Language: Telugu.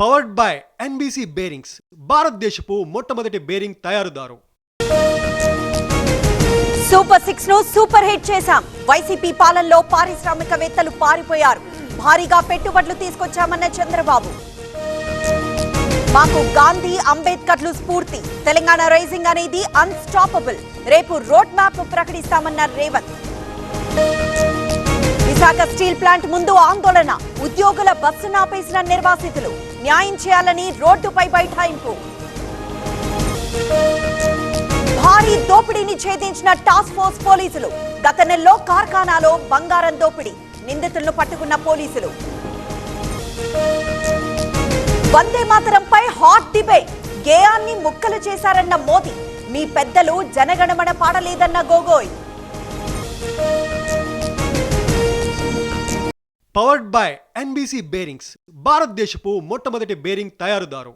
పవర్డ్ బై ఎన్బీసీ బేరింగ్స్, భారతదేశపు మొట్టమొదటి బేరింగ్ తయారుదారు. సూపర్ 6 ను సూపర్ హిట్ చేశాం. వైసీపీ పాలనలో పారిశ్రామికవేత్తలు పారిపోయారు. భారీగా పెట్టుబడులు తీసుకొచ్చామన్న చంద్రబాబు. మాకు గాంధీ అంబేద్కర్లు స్ఫూర్తి. తెలంగాణ రైజింగ్ అనేది అన్స్టాపబుల్. రేపు రోడ్ మ్యాప్ ప్రకటిస్తామన్న రేవంత్. విశాఖ స్టీల్ ప్లాంట్ ముందు ఆందోళన. ఉద్యోగుల బస్సును ఆపేసిన నిర్వాసితులు. న్యాయం చేయాలని రోడ్డుపై బైఠాయింపు. భారీ దోపిడీని ఛేదించిన టాస్క్ ఫోర్స్ పోలీసులు. గత నెలలో కార్ఖానాలో బంగారం దోపిడీ. నిందితులను పట్టుకున్న పోలీసులు. వందే మాతరంపై హాట్ డిబేట్. గేయాన్ని ముక్కలు చేశారన్న మోదీ. మీ పెద్దలు జనగణమన పాడలేదన్న Gogoi. Powered by NBC bearings, భారతదేశపు మొట్టమొదటి బేరింగ్ తయారుదారు.